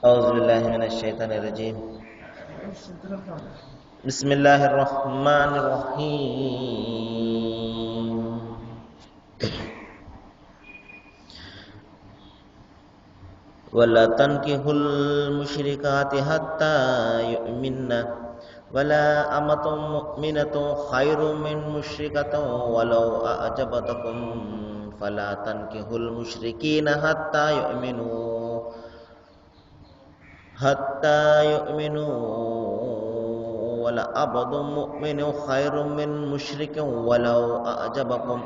أعوذ بالله من الشيطان الرجيم. بسم الله الرحمن الرحيم. ولا تنكحوا المشركات حتى يؤمنن ولا أمة مؤمنة خير من مشركة ولو أعجبتكم فلا تنكحوا المشركين حتى يؤمنوا ولا عبد مؤمن خير من مشرك ولو أعجبكم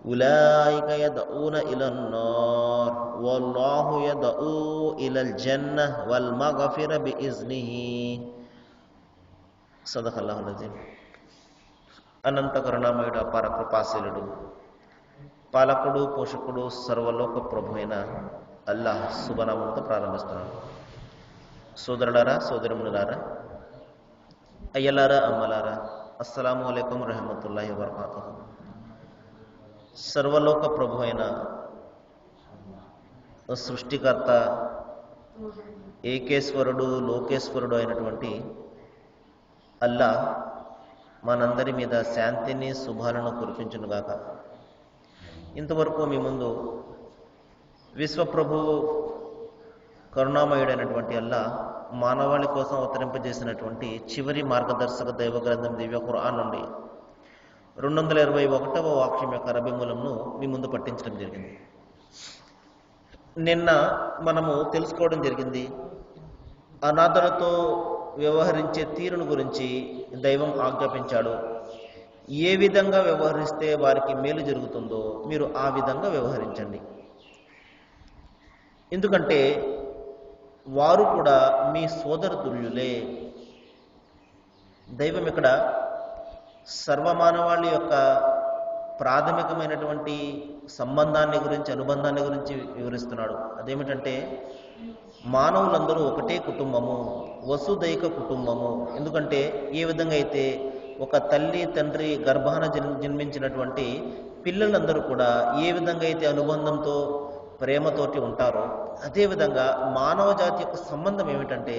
أولئك يدعون إلى النار والله يدعو إلى الجنة والمغفرة بإذنه. صدق الله العظيم. అనంత కరుణామయుడు అపార కృపాశీలుడు పాలకుడు పోషకుడు సర్వలోక ప్రభువైన అల్లాహ్ శుభనామంతో ప్రారంభిస్తున్నాడు. సోదరులారా సోదరిములారా అయ్యలారా అమ్మలారా అస్సలాము అలైకుం రహమతుల్లాహి వబరకాతుహు. సర్వలోక ప్రభు అయిన సృష్టికర్త ఏకేశ్వరుడు లోకేశ్వరుడు అయినటువంటి అల్లాహ్ మనందరి మీద శాంతిని శుభాలను కురిపించునుగాక. ఇంతవరకు మీ ముందు విశ్వప్రభు కరుణామయుడైనటువంటి అల్లాహ్ మానవాళి కోసం అవతరింపజేసినటువంటి చివరి మార్గదర్శక దైవ గ్రంథం దివ్య ఖురాన్ నుండి 221వ వాక్యం యొక్క అరబీ మూలంను మీ ముందు పట్టించడం జరిగింది. నిన్న మనము తెలుసుకోవడం జరిగింది అనాథలతో వ్యవహరించే తీరును గురించి దైవం ఆజ్ఞాపించాడు. ఏ విధంగా వ్యవహరిస్తే వారికి మేలు జరుగుతుందో మీరు ఆ విధంగా వ్యవహరించండి. ఎందుకంటే వారు కూడా మీ సోదర తుల్యులే. దైవం ఇక్కడ సర్వమానవాళి యొక్క ప్రాథమికమైనటువంటి సంబంధాన్ని గురించి అనుబంధాన్ని గురించి వివరిస్తున్నాడు. అదేమిటంటే మానవులందరూ ఒకటే కుటుంబము, వసుదైక కుటుంబము. ఎందుకంటే ఏ విధంగా అయితే ఒక తల్లి తండ్రి గర్భాన జన్మించినటువంటి పిల్లలందరూ కూడా ఏ విధంగా అయితే అనుబంధంతో ప్రేమతోటి ఉంటారో అదేవిధంగా మానవ జాతి యొక్క సంబంధం ఏమిటంటే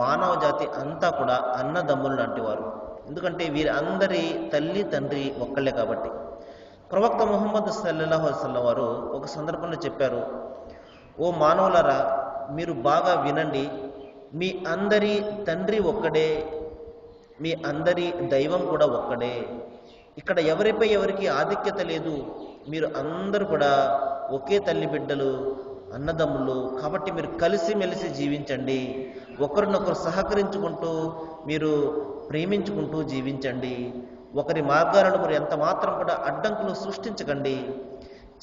మానవ జాతి అంతా కూడా అన్నదమ్ములు లాంటి వారు. ఎందుకంటే వీరి అందరి తల్లి తండ్రి ఒక్కళ్ళే కాబట్టి. ప్రవక్త ముహమ్మద్ సల్లల్లాహు అలైహి వసల్లం వారు ఒక సందర్భంలో చెప్పారు, ఓ మానవులారా మీరు బాగా వినండి, మీ అందరి తండ్రి ఒక్కడే, మీ అందరి దైవం కూడా ఒక్కడే. ఇక్కడ ఎవరిపై ఎవరికి ఆధిక్యత లేదు. మీరు అందరూ కూడా ఒకే తల్లి బిడ్డలు, అన్నదమ్ములు. కాబట్టి మీరు కలిసిమెలిసి జీవించండి, ఒకరినొకరు సహకరించుకుంటూ మీరు ప్రేమించుకుంటూ జీవించండి. ఒకరి మార్గాలను మీరు ఎంత మాత్రం కూడా అడ్డంకులు సృష్టించకండి.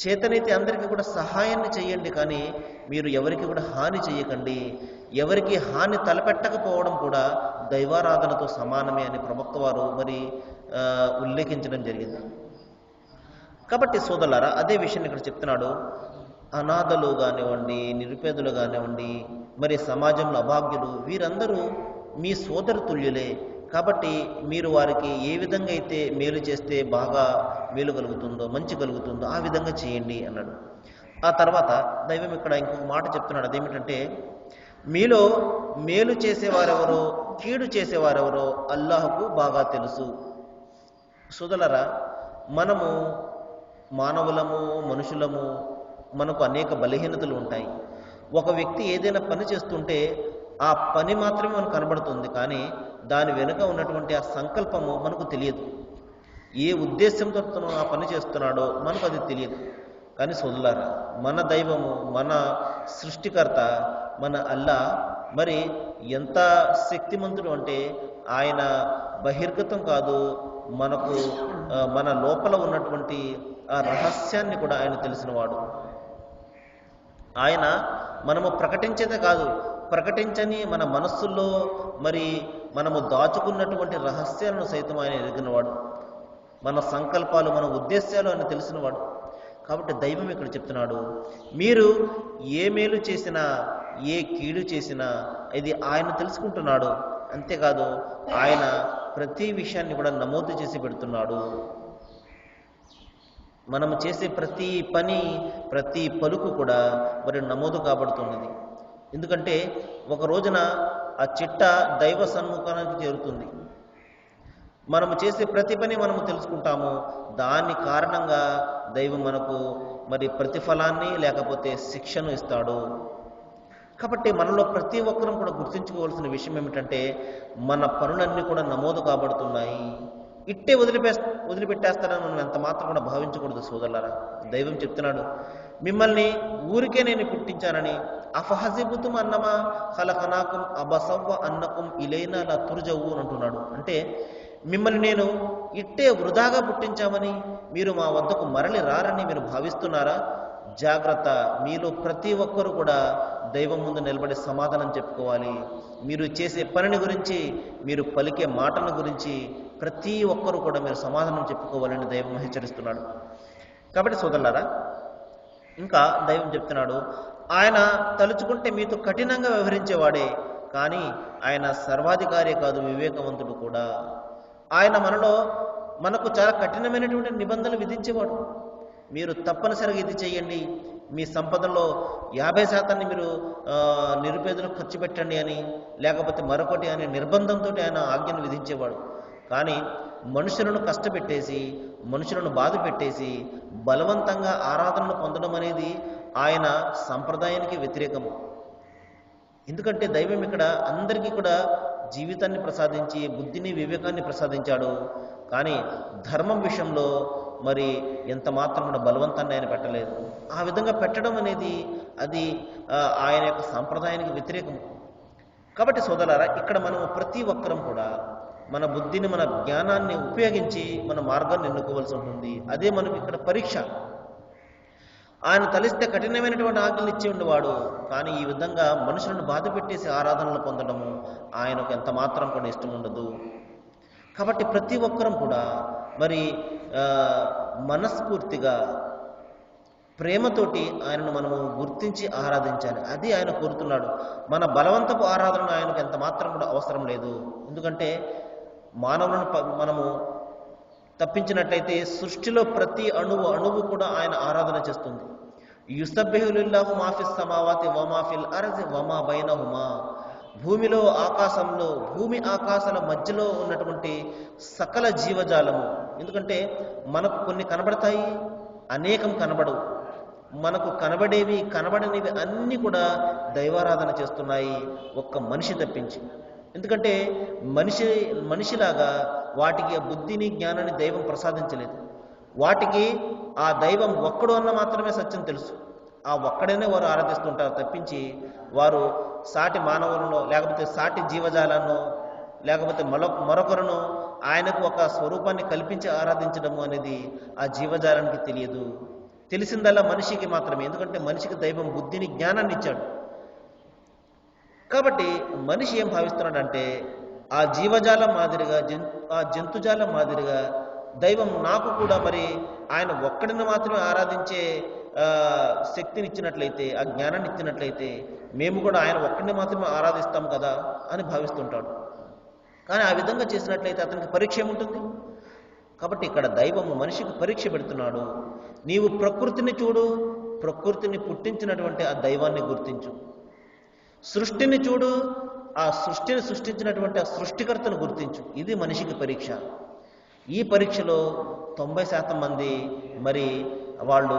చేతనైతే అందరికీ కూడా సహాయాన్ని చేయండి, కానీ మీరు ఎవరికి కూడా హాని చేయకండి. ఎవరికి హాని తలపెట్టకపోవడం కూడా దైవారాధనతో సమానమే అని ప్రవక్త వారు ఉల్లేఖించడం జరిగింది. కాబట్టి సోదరులారా అదే విషయాన్ని ఇక్కడ చెప్తున్నాడు. అనాథలు కానివ్వండి, నిరుపేదలు కానివ్వండి, మరి సమాజంలో అభాగ్యులు, వీరందరూ మీ సోదర తుల్యులే. కాబట్టి మీరు వారికి ఏ విధంగా అయితే మేలు చేస్తే బాగా మేలు కలుగుతుందో, మంచి కలుగుతుందో ఆ విధంగా చేయండి అన్నాడు. ఆ తర్వాత దైవం ఇక్కడ ఇంకొక మాట చెప్తున్నాడు. అదేమిటంటే మీలో మేలు చేసేవారెవరో కీడు చేసేవారెవరో అల్లాహకు బాగా తెలుసు. సోదరులారా మనము మానవులము, మనుషులము, మనకు అనేక బలహీనతలు ఉంటాయి. ఒక వ్యక్తి ఏదైనా పని చేస్తుంటే ఆ పని మాత్రమే మనకు కనబడుతుంది, కానీ దాని వెనుక ఉన్నటువంటి ఆ సంకల్పము మనకు తెలియదు. ఏ ఉద్దేశంతో ఆ పని చేస్తున్నాడో మనకు అది తెలియదు. కానీ సోదరులారా మన దైవము, మన సృష్టికర్త, మన అల్లాహ్ మరి ఎంత శక్తిమంతుడు అంటే ఆయన బహిర్గతం కాదు, మనకు మన లోపల ఉన్నటువంటి ఆ రహస్యాన్ని కూడా ఆయన తెలిసినవాడు. ఆయన మనము ప్రకటించేదే కాదు, ప్రకటించని మన మనస్సుల్లో మనము దాచుకున్నటువంటి రహస్యాలను సైతం ఆయన ఎరిగినవాడు. మన సంకల్పాలు, మన ఉద్దేశాలు ఆయన తెలిసినవాడు. కాబట్టి దైవం ఇక్కడ చెప్తున్నాడు, మీరు ఏ మేలు చేసినా ఏ కీడు చేసినా ఇది ఆయన తెలుసుకుంటున్నాడు. అంతేకాదు ఆయన ప్రతి విషయాన్ని కూడా నమోదు చేసి పెడుతున్నాడు. మనము చేసే ప్రతి పని, ప్రతి పలుకు కూడా మరి నమోదు కాబడుతున్నది. ఎందుకంటే ఒక రోజున ఆ చిట్ట దైవ సన్ముఖానికి చేరుతుంది. మనము చేసే ప్రతి పని మనము తెలుసుకుంటాము. దాని కారణంగా దైవం మనకు మరి ప్రతిఫలాన్ని లేకపోతే శిక్షను ఇస్తాడు. కాబట్టి మనలో ప్రతి ఒక్కరం కూడా గుర్తుంచుకోవాల్సిన విషయం ఏమిటంటే మన పనులన్నీ కూడా నమోదు కాబడుతున్నాయి. ఇట్టే వదిలిపెట్టేస్తారని మనం ఎంత మాత్రం కూడా భావించకూడదు సోదరులారా. దైవం చెప్తున్నాడు, మిమ్మల్ని ఊరికే నేను పుట్టించానని. అఫహసిబుతుం అన్నమా ఖలఖనాకుం అబసవ్వ అన్నకుం ఇలైనా లా తుర్జవు అని అంటున్నాడు. అంటే మిమ్మల్ని నేను ఇట్టే వృధాగా పుట్టించామని, మీరు మా వద్దకు మరలి రారని మీరు భావిస్తున్నారా? జాగ్రత్త, మీలో ప్రతి ఒక్కరు కూడా దైవం ముందు నిలబడి సమాధానం చెప్పుకోవాలి. మీరు చేసే పనిని గురించి, మీరు పలికే మాటల గురించి ప్రతి ఒక్కరు కూడా మీరు సమాధానం చెప్పుకోవాలని దైవం హెచ్చరిస్తున్నాడు. కాబట్టి సోదరులారా, ఇంకా దైవం చెప్తున్నాడు, ఆయన తలుచుకుంటే మీతో కఠినంగా వ్యవహరించేవాడే, కానీ ఆయన సర్వాధికారి కాదు, వివేకవంతుడు కూడా. ఆయన మనకు చాలా కఠినమైనటువంటి నిబంధనలు విధించేవాడు. మీరు తప్పనిసరిగా ఇది చేయండి, మీ సంపదలో 50% మీరు నిరుపేదలకు ఖర్చు పెట్టండి అని, లేకపోతే మరొకటి అని నిర్బంధంతో ఆయన ఆజ్ఞను విధించేవాడు. కానీ మనుషులను కష్టపెట్టేసి, మనుషులను బాధ పెట్టేసి బలవంతంగా ఆరాధనను పొందడం అనేది ఆయన సంప్రదాయానికి వ్యతిరేకము. ఎందుకంటే దైవం ఇక్కడ అందరికీ కూడా జీవితాన్ని ప్రసాదించి బుద్ధిని, వివేకాన్ని ప్రసాదించాడు. కానీ ధర్మం విషయంలో మరి ఎంత మాత్రం కూడా బలవంతాన్ని ఆయన పెట్టలేదు. ఆ విధంగా పెట్టడం అనేది అది ఆయన యొక్క సాంప్రదాయానికి వ్యతిరేకం. కాబట్టి సోదరులారా, ఇక్కడ మనము ప్రతి ఒక్కరం కూడా మన బుద్ధిని, మన జ్ఞానాన్ని ఉపయోగించి మన మార్గాన్ని ఎన్నుకోవాల్సి ఉంటుంది. అదే మనకు ఇక్కడ పరీక్ష. ఆయన తలిస్తే కఠినమైనటువంటి ఆజ్ఞలు ఇచ్చి ఉండేవాడు, కానీ ఈ విధంగా మనుషులను బాధ పెట్టేసి ఆరాధనలు పొందడము ఆయనకు ఎంత మాత్రం కూడా ఇష్టం ఉండదు. కాబట్టి ప్రతి ఒక్కరం కూడా మరి మనస్ఫూర్తిగా ప్రేమతోటి ఆయనను మనము గుర్తించి ఆరాధించాలి. అది ఆయన కోరుతున్నాడు. మన బలవంతపు ఆరాధన ఆయనకు ఎంత మాత్రం కూడా అవసరం లేదు. ఎందుకంటే మానవులను మనము తప్పించినట్లయితే సృష్టిలో ప్రతి అణువు కూడా ఆయన ఆరాధన చేస్తుంది. యుసబ్బిహు లిల్లాహు మా ఫిస్ సమావాతి వ మా ఫిల్ అర్జి వ మా బైనహుమా. భూమిలో, ఆకాశంలో, భూమి ఆకాశాల మధ్యలో ఉన్నటువంటి సకల జీవజాలము. ఎందుకంటే మనకు కొన్ని కనబడతాయి, అనేకం కనబడవు. మనకు కనబడేవి, కనబడనివి అన్నీ కూడా దైవారాధన చేస్తున్నాయి, ఒక్క మనిషి తప్పించి. ఎందుకంటే మనిషిలాగా వాటికి ఆ బుద్ధిని, జ్ఞానాన్ని దైవం ప్రసాదించలేదు. వాటికి ఆ దైవం ఒక్కడు అన్న మాత్రమే సత్యం తెలుసు. ఆ ఒక్కడనే వారు ఆరాధిస్తుంటారు తప్పించి వారు సాటి మానవులను, లేకపోతే సాటి జీవజాలను, లేకపోతే మరొకరును ఆయనకు ఒక స్వరూపాన్ని కల్పించి ఆరాధించడము అనేది ఆ జీవజాలానికి తెలియదు. తెలిసిందల్లా మనిషికి మాత్రమే. ఎందుకంటే మనిషికి దైవం బుద్ధిని, జ్ఞానాన్ని ఇచ్చాడు. కాబట్టి మనిషి ఏం భావిస్తున్నాడంటే ఆ జీవజాలం మాదిరిగా, ఆ జంతుజాలం మాదిరిగా దైవం నాకు కూడా మరి ఆయన ఒక్కడిని మాత్రమే ఆరాధించే శక్తిని ఇచ్చినట్లయితే, ఆ జ్ఞానాన్ని ఇచ్చినట్లయితే మేము కూడా ఆయన ఒక్కడిని మాత్రమే ఆరాధిస్తాం కదా అని భావిస్తుంటాడు. కానీ ఆ విధంగా చేసినట్లయితే అతనికి పరీక్ష ఏముంటుంది? కాబట్టి ఇక్కడ దైవము మనిషికి పరీక్ష పెడుతున్నాడు. నీవు ప్రకృతిని చూడు, ప్రకృతిని పుట్టించినటువంటి ఆ దైవాన్ని గుర్తించు. సృష్టిని చూడు, ఆ సృష్టిని సృష్టించినటువంటి ఆ సృష్టికర్తను గుర్తించు. ఇది మనిషికి పరీక్ష. ఈ పరీక్షలో 90% మంది మరి వాళ్ళు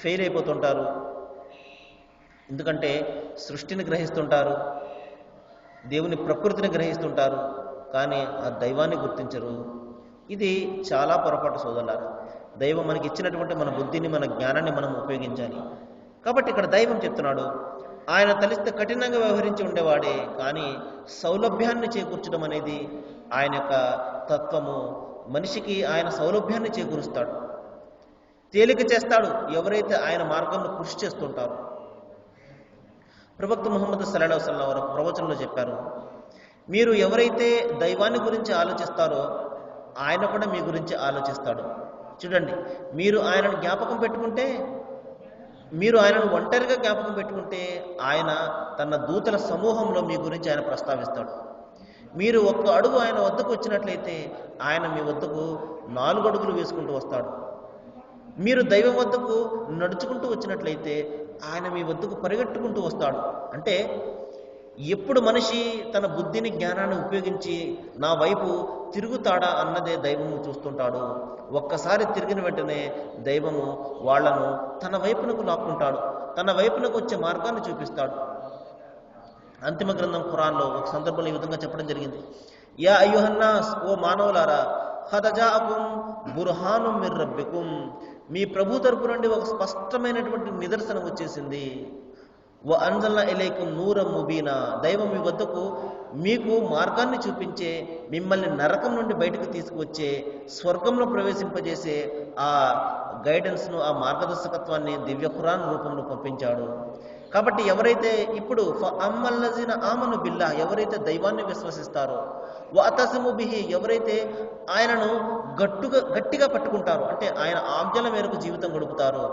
ఫెయిల్ అయిపోతుంటారు. ఎందుకంటే సృష్టిని గ్రహిస్తుంటారు, దేవుని ప్రకృతిని గ్రహిస్తుంటారు, కానీ ఆ దైవాన్ని గుర్తించరు. ఇది చాలా పొరపాటు సోదరులారా. దైవం మనకి ఇచ్చినటువంటి మన బుద్ధిని, మన జ్ఞానాన్ని మనం ఉపయోగించాలి. కాబట్టి ఇక్కడ దైవం చెప్తున్నాడు, ఆయన తలిస్తే కఠినంగా వ్యవహరించి ఉండేవాడే, కానీ సౌలభ్యాన్ని చేకూర్చడం అనేది ఆయన యొక్క తత్వము. మనిషికి ఆయన సౌలభ్యాన్ని చేకూరుస్తాడు, తేలిక చేస్తాడు ఎవరైతే ఆయన మార్గంలో కృషి చేస్తుంటారో. ప్రవక్త ముహమ్మద్ సల్లల్లాహు అలైహి వసల్లం వారు ప్రవచనంలో చెప్పారు, మీరు ఎవరైతే దైవాన్ని గురించి ఆలోచిస్తారో ఆయన కూడా మీ గురించి ఆలోచిస్తాడు. చూడండి, మీరు ఆయనను జ్ఞాపకం పెట్టుకుంటే, మీరు ఆయనను ఒంటరిగా జ్ఞాపకం పెట్టుకుంటే ఆయన తన దూతల సమూహంలో మీ గురించి ఆయన ప్రస్తావిస్తాడు. మీరు ఒక్క అడుగు ఆయన వద్దకు వచ్చినట్లయితే ఆయన మీ వద్దకు 4 అడుగులు వేసుకుంటూ వస్తాడు. మీరు దైవం వద్దకు నడుచుకుంటూ వచ్చినట్లయితే ఆయన మీ వద్దకు పరిగెట్టుకుంటూ వస్తాడు. అంటే ఎప్పుడు మనిషి తన బుద్ధిని జ్ఞానాన్ని ఉపయోగించి నా వైపు తిరుగుతాడా అన్నదే దైవము చూస్తుంటాడు. ఒక్కసారి తిరిగిన వెంటనే దైవము వాళ్లను తన వైపునకు లాక్కుంటాడు, తన వైపునకు వచ్చే మార్గాన్ని చూపిస్తాడు. అంతిమ గ్రంథం ఖురాన్లో ఒక సందర్భంలో ఈ విధంగా చెప్పడం జరిగింది. యా అయ్యుహన్నాస్, ఓ మానవులారా, ఖద్ జాఅకుం బుర్హానుం మిర్ రబ్బికుం, మీ ప్రభు తరపు నుండి ఒక స్పష్టమైనటువంటి నిదర్శనం వచ్చేసింది. వ అన్జల్నా ఇలైకుం నూరం ముబీనా, దైవం మీ వద్దకు మీకు మార్గాన్ని చూపించే, మిమ్మల్ని నరకం నుండి బయటకు తీసుకువచ్చే, స్వర్గంలో ప్రవేశింపజేసే ఆ గైడెన్స్ను, ఆ మార్గదర్శకత్వాన్ని దివ్య ఖురాన్ రూపంలో పంపించాడు. కాబట్టి ఎవరైతే ఇప్పుడు అమ్మల్లజీన ఆమను బిల్లా, ఎవరైతే దైవాన్ని విశ్వసిస్తారో, వఅతసిము బిహి, ఎవరైతే ఆయనను గట్టిగా పట్టుకుంటారో, అంటే ఆయన ఆజ్ఞల మేరకు జీవితం గడుపుతారో,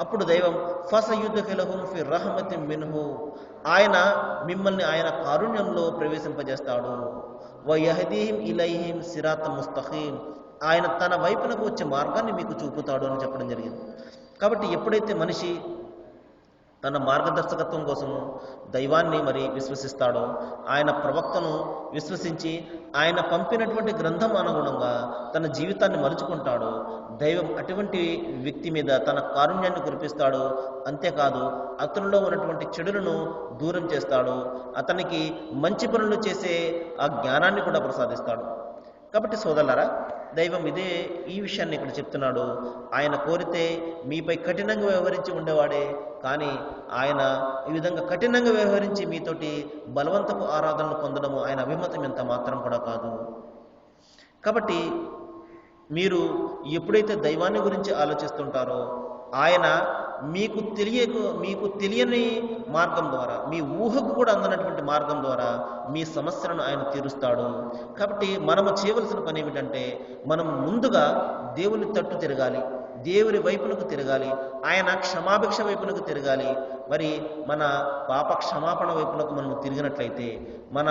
అప్పుడు దైవం ఫసయుద్ఖిలహుం ఫి రహమతిన్ మిన్హు, ఆయన మిమ్మల్ని ఆయన కారుణ్యంలో ప్రవేశింపజేస్తాడు. వయహదీహిం ఇలైహిం సిరాతం ముస్తఖీం, ఆయన తన వైపునకు వచ్చే మార్గాన్ని మీకు చూపుతాడు అని చెప్పడం జరిగింది. కాబట్టి ఎప్పుడైతే మనిషి తన మార్గదర్శకత్వం కోసము దైవాన్ని మరి విశ్వసిస్తాడో, ఆయన ప్రవక్తను విశ్వసించి ఆయన పంపినటువంటి గ్రంథం అనుగుణంగా తన జీవితాన్ని మలుచుకుంటాడో, దైవం అటువంటి వ్యక్తి మీద తన కారుణ్యాన్ని కురిపిస్తాడు. అంతేకాదు అతనిలో ఉన్నటువంటి చెడులను దూరం చేస్తాడు, అతనికి మంచి పనులు చేసే ఆ జ్ఞానాన్ని కూడా ప్రసాదిస్తాడు. కాబట్టి సోదరులారా, దైవం ఈ విషయాన్ని ఇక్కడ చెప్తున్నాడు. ఆయన కోరితే మీపై కఠినంగా వ్యవహరించి ఉండేవాడే, కానీ ఆయన ఈ విధంగా కఠినంగా వ్యవహరించి మీతోటి బలవంతపు ఆరాధనలు పొందడము ఆయన అభిమతం ఎంత మాత్రం కూడా కాదు. కాబట్టి మీరు ఎప్పుడైతే దైవాన్ని గురించి ఆలోచిస్తుంటారో, ఆయన మీకు తెలియని మార్గం ద్వారా, మీ ఊహకు కూడా అందనటువంటి మార్గం ద్వారా మీ సమస్యలను ఆయన తీరుస్తాడు. కాబట్టి మనము చేయవలసిన పని ఏమిటంటే, మనం ముందుగా దేవుని తట్టు తిరగాలి, దేవుని వైపునకు తిరగాలి, ఆయన క్షమాభిక్ష వైపునకు తిరగాలి. మరి మన పాప క్షమాపణ వైపునకు మనం తిరిగినట్లయితే, మన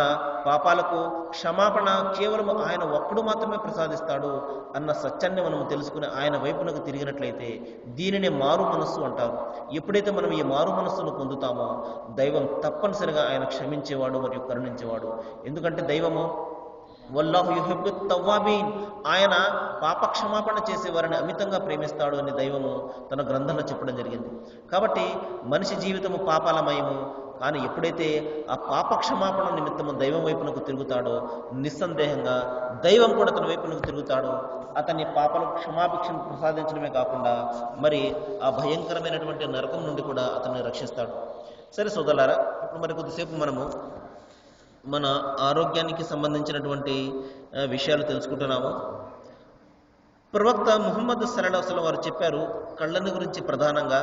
పాపాలకు క్షమాపణ కేవలం ఆయన ఒక్కడు మాత్రమే ప్రసాదిస్తాడు అన్న సత్యాన్ని మనం తెలుసుకుని ఆయన వైపునకు తిరిగినట్లయితే, దీనిని మారు మనస్సు అంటారు. ఎప్పుడైతే మనం ఈ మారు మనస్సును పొందుతామో, దైవం తప్పనిసరిగా ఆయన క్షమించేవాడు మరియు కరుణించేవాడు. ఎందుకంటే దైవము వల్లాహు యుహిబ్బు తవ్వాబీన్, ఆయన పాప క్షమాపణ చేసేవారిని అమితంగా ప్రేమిస్తాడు అని దైవము తన గ్రంథంలో చెప్పడం జరిగింది. కాబట్టి మనిషి జీవితము పాపాలమయము, కానీ ఎప్పుడైతే ఆ పాప క్షమాపణ నిమిత్తము దైవం వైపునకు తిరుగుతాడో, నిస్సందేహంగా దైవం కూడా తన వైపునకు తిరుగుతాడు. అతని పాపల క్షమాభిక్షను ప్రసాదించడమే కాకుండా మరి ఆ భయంకరమైనటువంటి నరకం నుండి కూడా అతన్ని రక్షిస్తాడు. సరే సోదరులారా, ఇప్పుడు మరి కొద్దిసేపు మనము మన ఆరోగ్యానికి సంబంధించినటువంటి విషయాలు తెలుసుకుంటున్నాము. ప్రవక్త ముహమ్మద్ సల్లల్లాహు అలైహి వసల్లం వారు చెప్పారు కళ్ళని గురించి ప్రధానంగా,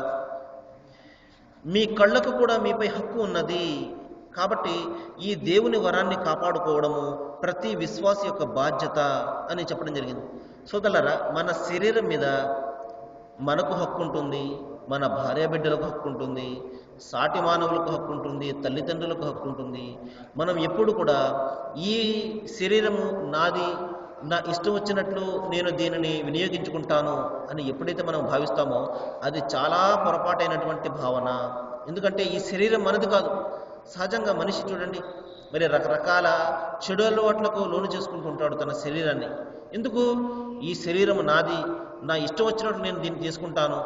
మీ కళ్ళకు కూడా మీపై హక్కు ఉన్నది, కాబట్టి ఈ దేవుని వరాన్ని కాపాడుకోవడము ప్రతి విశ్వాసి యొక్క బాధ్యత అని చెప్పడం జరిగింది. సోదరులారా, మన శరీరం మీద మనకు హక్కు ఉంటుంది, మన భార్యాబిడ్డలకు హక్కు ఉంటుంది, సాటి మానవులకు హక్కు ఉంటుంది, తల్లిదండ్రులకు హక్కు ఉంటుంది. మనం ఎప్పుడు కూడా ఈ శరీరము నాది, నా ఇష్టం వచ్చినట్లు నేను దీనిని వినియోగించుకుంటాను అని ఎప్పుడైతే మనం భావిస్తామో, అది చాలా పొరపాటైనటువంటి భావన. ఎందుకంటే ఈ శరీరం మనది కాదు. సహజంగా మనిషి చూడండి, మరి రకరకాల చెడు అలవాట్లకు లోను చేసుకుంటూ ఉంటాడు తన శరీరాన్ని. ఎందుకు? ఈ శరీరం నాది, నా ఇష్టం వచ్చినట్టు నేను దీన్ని తీసుకుంటాను,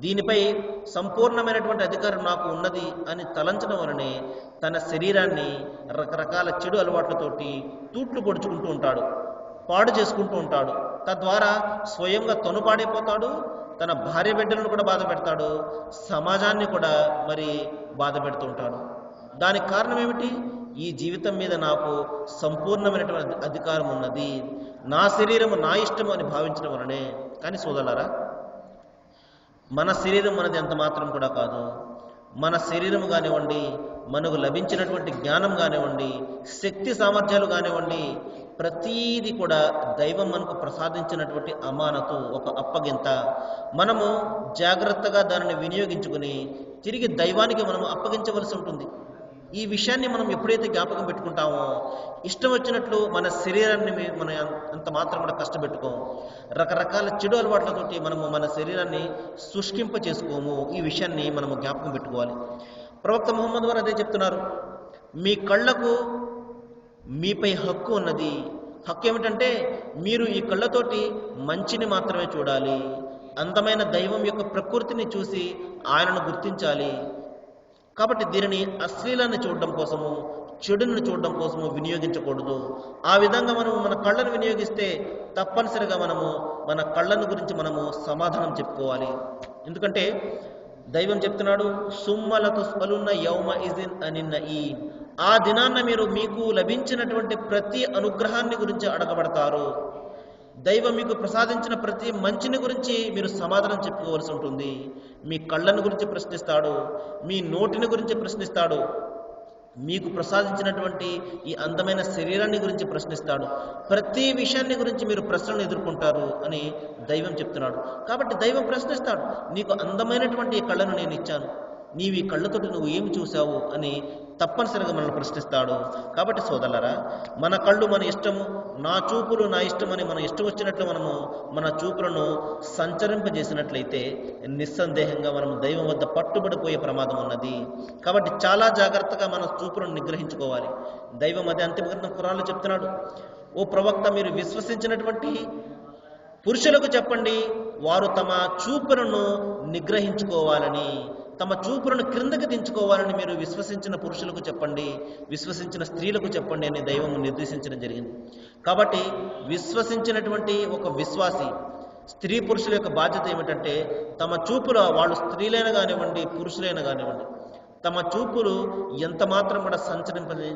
దీనిపై సంపూర్ణమైనటువంటి అధికారం నాకు ఉన్నది అని తలంచడం వలనే తన శరీరాన్ని రకరకాల చెడు అలవాట్లతోటి తూట్లు పొడుచుకుంటూ ఉంటాడు, పాడు చేసుకుంటూ ఉంటాడు. తద్వారా స్వయంగా తను పాడైపోతాడు, తన భార్య బిడ్డలను కూడా బాధ పెడతాడు, సమాజాన్ని కూడా మరి బాధ పెడుతూ ఉంటాడు. దానికి కారణం ఏమిటి? ఈ జీవితం మీద నాకు సంపూర్ణమైనటువంటి అధికారం ఉన్నది, నా శరీరము నా ఇష్టము అని భావించడం వలనే. కానీ సోదరులారా, మన శరీరం మనది ఎంత మాత్రం కూడా కాదు. మన శరీరం కానివ్వండి, మనకు లభించినటువంటి జ్ఞానం కానివ్వండి, శక్తి సామర్థ్యాలు కానివ్వండి, ప్రతీది కూడా దైవం మనకు ప్రసాదించినటువంటి అమానతు, ఒక అప్పగింత. మనము జాగ్రత్తగా దానిని వినియోగించుకుని తిరిగి దైవానికి మనము అప్పగించవలసి ఉంటుంది. ఈ విషయాన్ని మనం ఎప్పుడైతే జ్ఞాపకం పెట్టుకుంటామో ఇష్టం వచ్చినట్లు మన శరీరాన్ని మనం అంత మాత్రం కూడా కష్టపెట్టుకోము. రకరకాల చెడు అలవాట్లతోటి మనము మన శరీరాన్ని శుష్కింప చేసుకోము. ఈ విషయాన్ని మనము జ్ఞాపకం పెట్టుకోవాలి. ప్రవక్త ముహమ్మద్ వారు అదే చెప్తున్నారు, మీ కళ్ళకు మీపై హక్కు ఉన్నది. హక్కు ఏమిటంటే మీరు ఈ కళ్ళతోటి మంచిని మాత్రమే చూడాలి, అందమైన దైవం యొక్క ప్రకృతిని చూసి ఆయనను గుర్తించాలి. కాబట్టి దీనిని అశ్లీలాన్ని చూడడం కోసము, చెడుని చూడడం కోసము వినియోగించకూడదు. ఆ విధంగా మనము మన కళ్ళను వినియోగిస్తే తప్పనిసరిగా మనము మన కళ్ళను గురించి మనము సమాధానం చెప్పుకోవాలి. ఎందుకంటే దైవం చెప్తున్నాడు, సుమ్మల తుస్అలున్న యౌమ ఇజిన్ అనిన్న ఈ ఆ దినాన్న మీరు మీకు లభించినటువంటి ప్రతి అనుగ్రహాన్ని గురించి అడగబడతారు. దైవం మీకు ప్రసాదించిన ప్రతి మంచిని గురించి మీరు సమాధానం చెప్పుకోవాల్సి ఉంటుంది. మీ కళ్ళను గురించి ప్రశ్నిస్తాడు, మీ నోటిని గురించి ప్రశ్నిస్తాడు, మీకు ప్రసాదించినటువంటి ఈ అందమైన శరీరాన్ని గురించి ప్రశ్నిస్తాడు. ప్రతి విషయాన్ని గురించి మీరు ప్రశ్నలు ఎదుర్కొంటారు అని దైవం చెప్తున్నాడు. కాబట్టి దైవం ప్రశ్నిస్తాడు, నీకు అందమైనటువంటి ఈ కళ్ళను నేను ఇచ్చాను, నీవు ఈ కళ్ళతోటి నువ్వు ఏమి చూసావు అని తప్పనిసరిగా మనల్ని ప్రశ్నిస్తాడు. కాబట్టి సోదరులారా, మన కళ్ళు మన ఇష్టము, నా చూపులు నా ఇష్టం అని మన ఇష్టం వచ్చినట్లు మనము మన చూపులను సంచరింపజేసినట్లయితే నిస్సందేహంగా మనం దైవం వద్ద పట్టుబడిపోయే ప్రమాదం ఉన్నది. కాబట్టి చాలా జాగ్రత్తగా మన చూపులను నిగ్రహించుకోవాలి. దైవం అదే అంతిమ గ్రంథం ఖురాన్లో చెప్తున్నాడు, ఓ ప్రవక్త, మీరు విశ్వసించినటువంటి పురుషులకు చెప్పండి, వారు తమ చూపులను నిగ్రహించుకోవాలని, తమ చూపులను క్రిందకి దించుకోవాలని మీరు విశ్వసించిన పురుషులకు చెప్పండి, విశ్వసించిన స్త్రీలకు చెప్పండి అని దైవం నిర్దేశించడం జరిగింది. కాబట్టి విశ్వసించినటువంటి ఒక విశ్వాసి స్త్రీ పురుషుల యొక్క బాధ్యత ఏమిటంటే తమ చూపులో, వాళ్ళు స్త్రీలైనా కానివ్వండి పురుషులైనా కానివ్వండి, తమ చూపులు ఎంత మాత్రం కూడా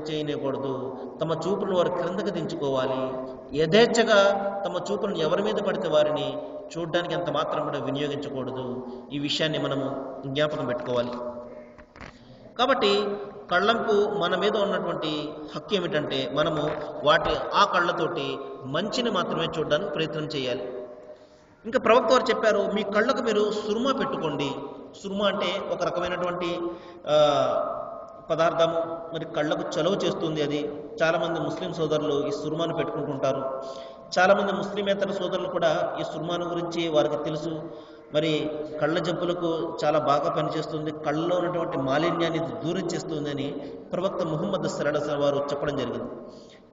చేయకూడదు. తమ చూపులను వారు క్రిందకి దించుకోవాలి. యథేచ్ఛగా తమ చూపులను ఎవరి మీద పడితే వారిని చూడడానికి ఎంత మాత్రం కూడా వినియోగించకూడదు. ఈ విషయాన్ని మనము జ్ఞాపకం పెట్టుకోవాలి. కాబట్టి కళ్ళంకు మన మీద ఉన్నటువంటి హక్కు ఏమిటంటే మనము ఆ కళ్ళతోటి మంచిని మాత్రమే చూడడానికి ప్రయత్నం చేయాలి. ఇంకా ప్రవక్త వారు చెప్పారు, మీ కళ్ళకు మీరు సుర్మా పెట్టుకోండి. సుర్మా అంటే ఒక రకమైనటువంటి పదార్థము, మరి కళ్ళకు చలువ చేస్తుంది. అది చాలామంది ముస్లిం సోదరులు ఈ సుర్మాను పెట్టుకుంటుంటారు. చాలామంది ముస్లిమేతర సోదరులు కూడా ఈ సుర్మాను గురించి వారికి తెలుసు. మరి కళ్ళ జబ్బులకు చాలా బాగా పనిచేస్తుంది, కళ్ళలో ఉన్నటువంటి మాలిన్యాన్ని దూరం చేస్తుంది అని ప్రవక్త ముహమ్మద్ సల్లల్లాహు అలైహి వసల్లం వారు చెప్పడం జరిగింది.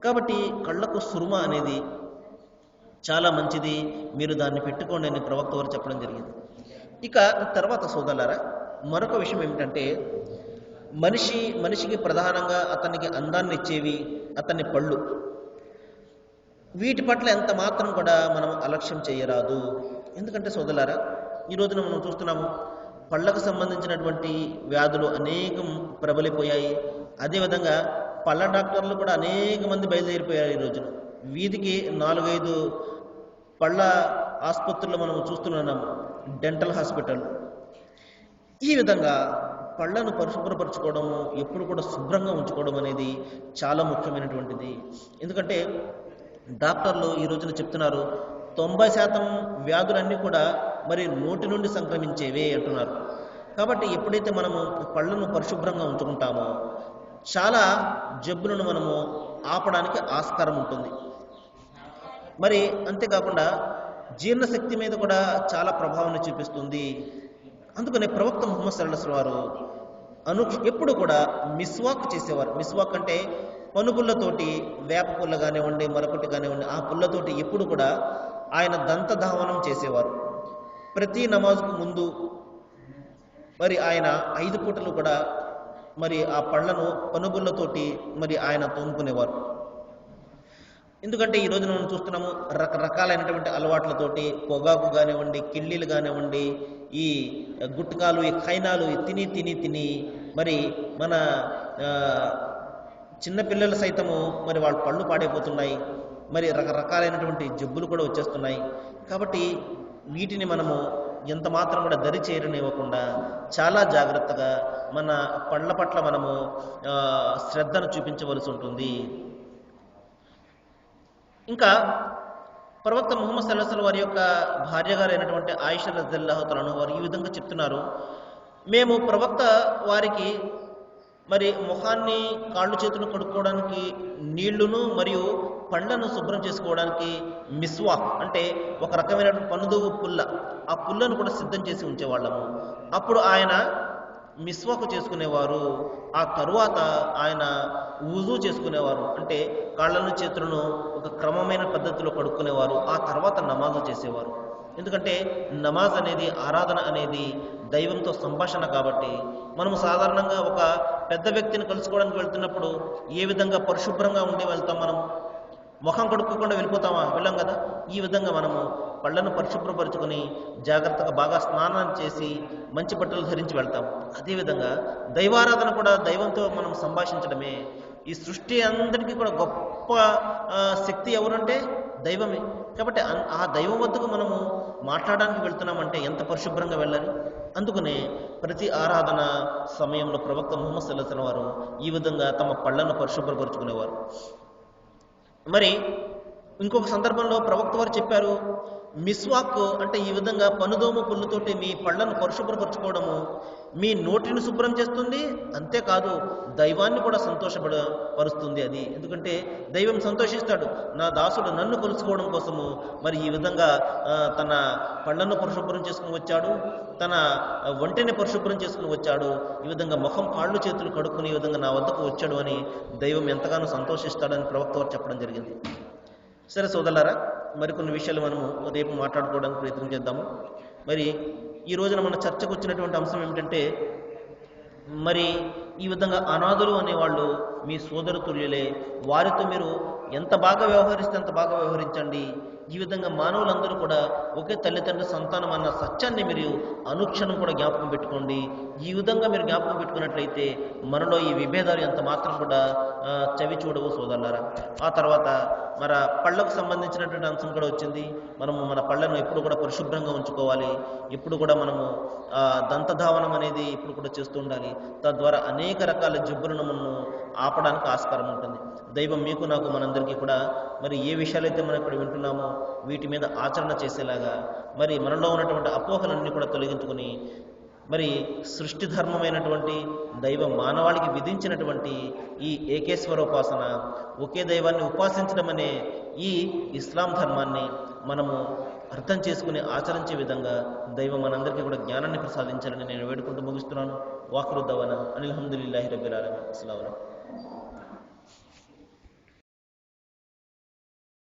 కాబట్టి కళ్ళకు సుర్మా అనేది చాలా మంచిది, మీరు దాన్ని పెట్టుకోండి అని ప్రవక్త వారు చెప్పడం జరిగింది. ఇక తర్వాత సోదరులారా, మరొక విషయం ఏమిటంటే మనిషికి ప్రధానంగా అతనికి అందాన్ని ఇచ్చేవి అతని పళ్ళు. వీటి పట్ల ఎంత మాత్రం కూడా మనం అలక్ష్యం చేయరాదు. ఎందుకంటే సోదరులారా, ఈ రోజున మనం చూస్తున్నాము, పళ్ళకు సంబంధించినటువంటి వ్యాధులు అనేకం ప్రబలిపోయాయి. అదేవిధంగా పళ్ళ డాక్టర్లు కూడా అనేక మంది బయలుదేరిపోయారు. ఈ రోజున వీధికి 4-5 పళ్ళ ఆసుపత్రులు మనం చూస్తున్నాము, డెంటల్ హాస్పిటల్. ఈ విధంగా పళ్ళను పరిశుభ్రపరచుకోవడము, ఎప్పుడు కూడా శుభ్రంగా ఉంచుకోవడం అనేది చాలా ముఖ్యమైనటువంటిది. ఎందుకంటే డాక్టర్లు ఈ రోజున చెప్తున్నారు, 90% వ్యాధులన్నీ కూడా మరి నోటి నుండి సంక్రమించేవే అంటున్నారు. కాబట్టి ఎప్పుడైతే మనము పళ్ళను పరిశుభ్రంగా ఉంచుకుంటామో చాలా జబ్బులను మనము ఆపడానికి ఆస్కారం ఉంటుంది. మరి అంతేకాకుండా జీర్ణశక్తి మీద కూడా చాలా ప్రభావాన్ని చూపిస్తుంది. అందుకనే ప్రవక్త ముహమ్మద్ సల్లల్లాహు అలైహి వసల్లం వారు ఎప్పుడు కూడా మిస్వాక్ చేసేవారు. మిస్వాక్ అంటే పనుపుల్లతోటి, వేప పుల్ల కానివ్వండి, మరొకటి కానివ్వండి, ఆ పుల్లతోటి ఎప్పుడు కూడా ఆయన దంతధావనం చేసేవారు. ప్రతి నమాజుకు ముందు మరి ఆయన 5 పూటలు కూడా మరి ఆ పళ్ళను పనుబుల్లతోటి మరి ఆయన తోముకునేవారు. ఎందుకంటే ఈ రోజున మనం చూస్తున్నాము, రకరకాలైనటువంటి అలవాట్లతోటి పొగాకు కానివ్వండి, కిళ్ళీలు కానివ్వండి, ఈ గుట్కాలు, ఈ ఖైనాలు తిని మరి మన చిన్నపిల్లలు సైతము మరి వాళ్ళ పళ్ళు పాడైపోతున్నాయి. మరి రకరకాలైనటువంటి జబ్బులు కూడా వచ్చేస్తున్నాయి. కాబట్టి వీటిని మనము ఎంత మాత్రం కూడా దరి చేరనివ్వకుండా చాలా జాగ్రత్తగా మన పళ్ళ పట్ల మనము శ్రద్ధను చూపించవలసి ఉంటుంది. ఇంకా ప్రవక్త ముహమ్మద్ సల్లల్లాహు అలైహి వసల్లం వారి యొక్క భార్య గారు అయినటువంటి ఆయిషా రజియల్లాహు తఆలా అన్హా వారు ఈ విధంగా చెప్తున్నారు, మేము ప్రవక్త వారికి మరి ముఖాన్ని కాళ్ళు చేతులు కడుక్కోవడానికి నీళ్లును మరియు పండ్లను శుభ్రం చేసుకోవడానికి మిస్వాక్ అంటే ఒక రకమైన పనుదుగు పుల్ల, ఆ పుల్లను కూడా సిద్ధం చేసి ఉంచేవాళ్ళము. అప్పుడు ఆయన మిస్వాకు చేసుకునేవారు. ఆ తరువాత ఆయన వుజూ చేసుకునేవారు, అంటే కాళ్ళను చేతులను ఒక క్రమమైన పద్ధతిలో కడుక్కునేవారు. ఆ తర్వాత నమాజు చేసేవారు. ఎందుకంటే నమాజ్ అనేది, ఆరాధన అనేది దైవంతో సంభాషణ కాబట్టి మనము సాధారణంగా ఒక పెద్ద వ్యక్తిని కలుసుకోవడానికి వెళ్తున్నప్పుడు ఏ విధంగా పరిశుభ్రంగా ఉండి వెళ్తాం, మనం ముఖం కడుక్కోకుండా వెళ్ళిపోతామా? వెళ్ళాం కదా. ఈ విధంగా మనము పళ్ళను పరిశుభ్రపరుచుకొని జాగ్రత్తగా బాగా స్నానం చేసి మంచి బట్టలు ధరించి వెళ్తాం. అదేవిధంగా దైవారాధన కూడా దైవంతో మనం సంభాషించడమే. ఈ సృష్టి అందరికీ కూడా గొప్ప శక్తి ఎవరంటే దైవమే. కాబట్టి ఆ దైవం వద్దకు మనము మాట్లాడడానికి వెళ్తున్నామంటే ఎంత పరిశుభ్రంగా వెళ్ళాలి. అందుకనే ప్రతి ఆరాధన సమయంలో ప్రవక్త ముహమ్మద్ సల్లల్లాహు అలైహి వసల్లం వారు ఈ విధంగా తమ పళ్ళను పరిశుభ్రపరుచుకునేవారు. మరి ఇంకొక సందర్భంలో ప్రవక్త వారు చెప్పారు, మిస్వాక్ అంటే ఈ విధంగా పనుదోమ పుల్లుతోటి మీ పళ్ళను పరిశుభ్రపరచుకోవడము మీ నోటిని శుభ్రం చేస్తుంది, అంతేకాదు దైవాన్ని కూడా సంతోషపరుస్తుంది అది. ఎందుకంటే దైవం సంతోషిస్తాడు, నా దాసుడు నన్ను కలుసుకోవడం కోసము మరి ఈ విధంగా తన పళ్ళను పరిశుభ్రం చేసుకుని వచ్చాడు, తన ఒంటిని పరిశుభ్రం చేసుకుని వచ్చాడు, ఈ విధంగా ముఖం కాళ్ళు చేతులు కడుక్కుని ఈ విధంగా నా వద్దకు వచ్చాడు అని దైవం ఎంతగానో సంతోషిస్తాడని ప్రవక్త వారు చెప్పడం జరిగింది. సరే సోదరులారా, మరికొన్ని విషయాలు మనము రేపు మాట్లాడుకోవడానికి ప్రయత్నం చేద్దాము. మరి ఈ రోజున మన చర్చకు వచ్చినటువంటి అంశం ఏమిటంటే, మరి ఈ విధంగా అనాథులు అనేవాళ్ళు మీ సోదరు తుల్యులే, వారితో మీరు ఎంత బాగా వ్యవహరిస్తే అంత బాగా వ్యవహరించండి. ఈ విధంగా మానవులందరూ కూడా ఒకే తల్లిదండ్రుల సంతానం అన్న సత్యాన్ని మీరు అనుక్షణం కూడా జ్ఞాపకం పెట్టుకోండి. ఈ విధంగా మీరు జ్ఞాపకం పెట్టుకున్నట్లయితే మనలో ఈ విభేదాలు ఎంత మాత్రం కూడా చవి చూడవు సోదరులారా. ఆ తర్వాత మన పళ్ళకు సంబంధించినటువంటి అంశం కూడా వచ్చింది. మనము మన పళ్ళను ఎప్పుడు కూడా పరిశుభ్రంగా ఉంచుకోవాలి. ఎప్పుడు కూడా మనము దంతధావనం అనేది ఇప్పుడు కూడా చేస్తూ ఉండాలి. తద్వారా అనేక రకాల జబ్బులను మనము ఆపడానికి ఆస్కారం ఉంటుంది. దైవం మీకు నాకు మనందరికీ కూడా మరి ఏ విషయాలైతే మనం ఇక్కడ వింటున్నామో వీటి మీద ఆచరణ చేసేలాగా, మరి మనలో ఉన్నటువంటి అపోహలన్నీ కూడా తొలగించుకొని మరి సృష్టి ధర్మమైనటువంటి దైవం మానవాళికి విధించినటువంటి ఈ ఏకేశ్వరోపాసన, ఒకే దైవాన్ని ఉపాసించడం అనే ఈ ఇస్లాం ధర్మాన్ని మనము అర్థం చేసుకుని ఆచరించే విధంగా దైవం మనందరికీ కూడా జ్ఞానాన్ని ప్రసాదించాలని నేను వేడుకుంటూ ముగిస్తున్నాను. వాఖిరు దవానా అనిల్ హమ్దులిల్లాహి రబ్బిల్ ఆలమీన్. అస్సలాము అలైకుం.